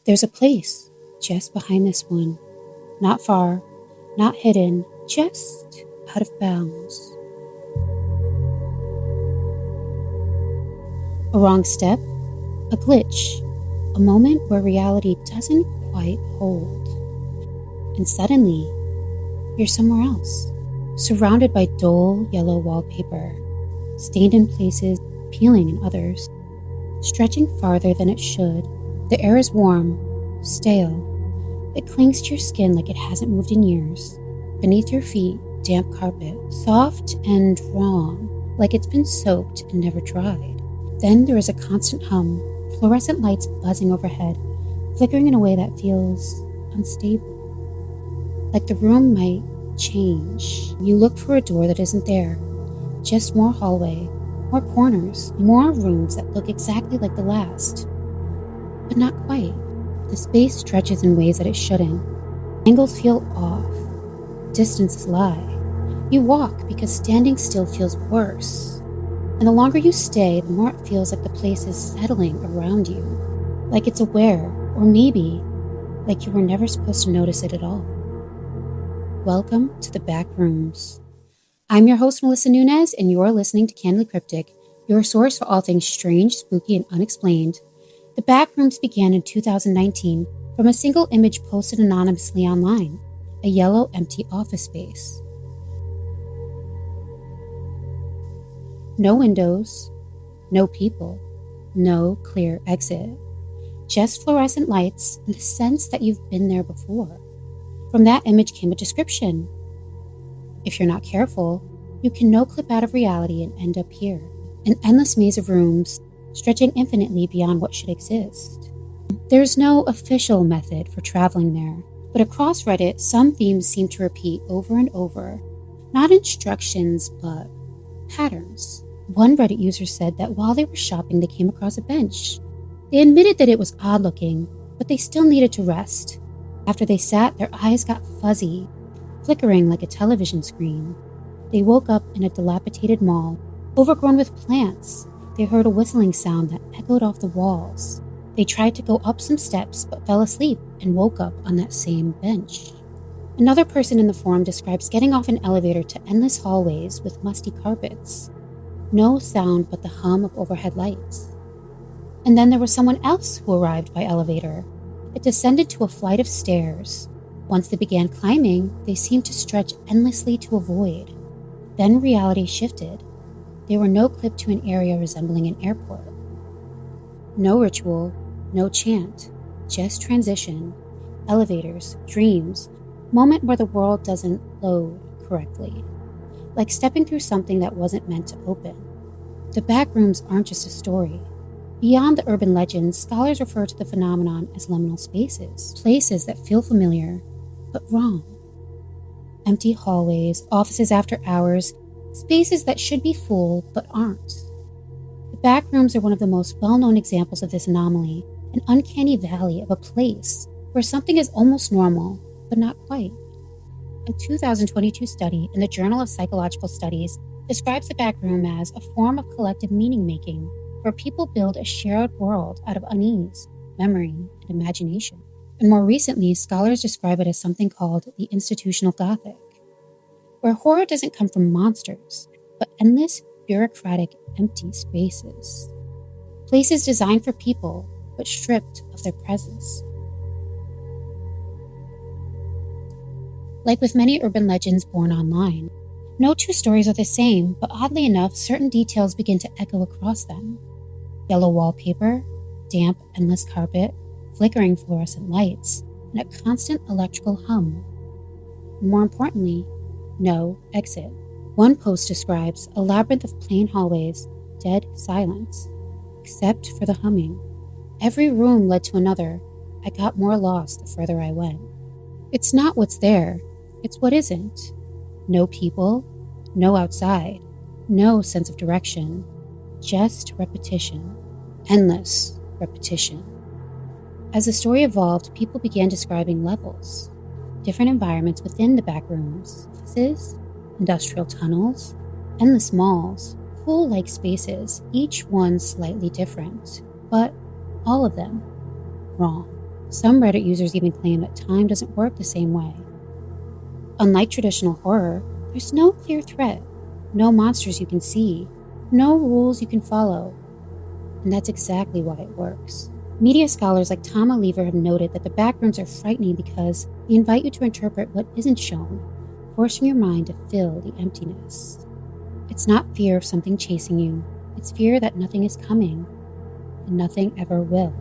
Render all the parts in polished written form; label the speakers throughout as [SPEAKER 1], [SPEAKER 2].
[SPEAKER 1] There's a place just behind this one. Not far, not hidden, just out of bounds. A wrong step, a glitch, a moment where reality doesn't quite hold. And suddenly, you're somewhere else, surrounded by dull yellow wallpaper, stained in places, peeling in others, stretching farther than it should. The air is warm, stale. It clings to your skin like it hasn't moved in years. Beneath your feet, damp carpet, soft and wrong, like it's been soaked and never dried. Then there is a constant hum, fluorescent lights buzzing overhead, flickering in a way that feels unstable. Like the room might change. You look for a door that isn't there. Just more hallway, more corners, more rooms that look exactly like the last. But not quite. The space stretches in ways that it shouldn't. Angles feel off. Distances lie. You walk because standing still feels worse. And the longer you stay, the more it feels like the place is settling around you. Like it's aware, or maybe like you were never supposed to notice it at all. Welcome to the Backrooms. I'm your host, Melissa Nunez, and you're listening to Candidly Cryptic, your source for all things strange, spooky, and unexplained. The Backrooms began in 2019 from a single image posted anonymously online, a yellow, empty office space. No windows, no people, no clear exit. Just fluorescent lights and the sense that you've been there before. From that image came a description. If you're not careful, you can no-clip out of reality and end up here. An endless maze of rooms, stretching infinitely beyond what should exist. There's no official method for traveling there, but across Reddit, some themes seem to repeat over and over. Not instructions, but patterns. One Reddit user said that while they were shopping, they came across a bench. They admitted that it was odd looking, but they still needed to rest. After they sat, their eyes got fuzzy, flickering like a television screen. They woke up in a dilapidated mall, overgrown with plants. They heard a whistling sound that echoed off the walls. They tried to go up some steps, but fell asleep and woke up on that same bench. Another person in the forum describes getting off an elevator to endless hallways with musty carpets. No sound but the hum of overhead lights. And then there was someone else who arrived by elevator. It descended to a flight of stairs. Once they began climbing, they seemed to stretch endlessly to a void. Then reality shifted. They were no-clipped to an area resembling an airport. No ritual, no chant, just transition, elevators, dreams, moment where the world doesn't load correctly. Like stepping through something that wasn't meant to open. The Backrooms aren't just a story. Beyond the urban legends, scholars refer to the phenomenon as liminal spaces, places that feel familiar, but wrong. Empty hallways, offices after hours, spaces that should be full, but aren't. The Backrooms are one of the most well-known examples of this anomaly, an uncanny valley of a place where something is almost normal, but not quite. A 2022 study in the Journal of Psychological Studies describes the backroom as a form of collective meaning-making where people build a shared world out of unease, memory, and imagination. And more recently, scholars describe it as something called the institutional Gothic, where horror doesn't come from monsters, but endless, bureaucratic, empty spaces. Places designed for people, but stripped of their presence. Like with many urban legends born online, no two stories are the same, but oddly enough, certain details begin to echo across them. Yellow wallpaper, damp, endless carpet, flickering fluorescent lights, and a constant electrical hum. And more importantly, no exit. One post describes a labyrinth of plain hallways, dead silence, except for the humming. Every room led to another. I got more lost the further I went. It's not what's there, it's what isn't. No people, no outside, no sense of direction, just repetition, endless repetition. As the story evolved, people began describing levels, different environments within the backrooms, offices, industrial tunnels, endless malls, pool-like spaces, each one slightly different, but all of them wrong. Some Reddit users even claim that time doesn't work the same way. Unlike traditional horror, there's no clear threat, no monsters you can see, no rules you can follow. And that's exactly why it works. Media scholars like Tom Oliver have noted that the backrooms are frightening because they invite you to interpret what isn't shown, forcing your mind to fill the emptiness. It's not fear of something chasing you, it's fear that nothing is coming, and nothing ever will.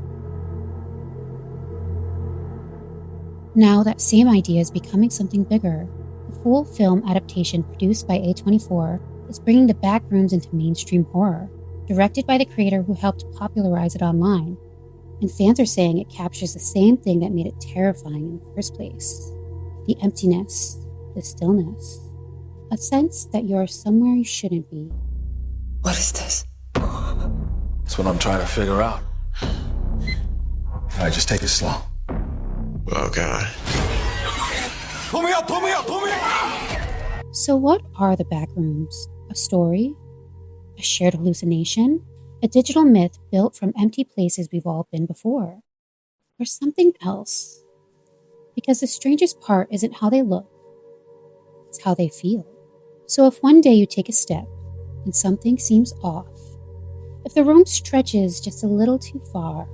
[SPEAKER 1] Now that same idea is becoming something bigger. A full film adaptation produced by A24 is bringing the Backrooms into mainstream horror, directed by the creator who helped popularize it online. And fans are saying it captures the same thing that made it terrifying in the first place. The emptiness, the stillness, a sense that you're somewhere you shouldn't be.
[SPEAKER 2] What is this? That's what I'm trying to figure out. All right, just take it slow.
[SPEAKER 3] Oh, God.
[SPEAKER 2] Pull me up, pull me up, pull me up!
[SPEAKER 1] So what are the Backrooms? A story? A shared hallucination? A digital myth built from empty places we've all been before? Or something else? Because the strangest part isn't how they look, it's how they feel. So if one day you take a step and something seems off, if the room stretches just a little too far,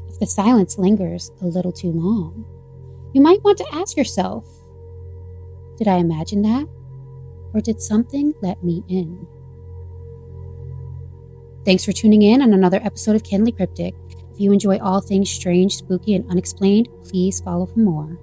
[SPEAKER 1] if the silence lingers a little too long, you might want to ask yourself, did I imagine that? Or did something let me in? Thanks for tuning in on another episode of Candidly Cryptic. If you enjoy all things strange, spooky, and unexplained, please follow for more.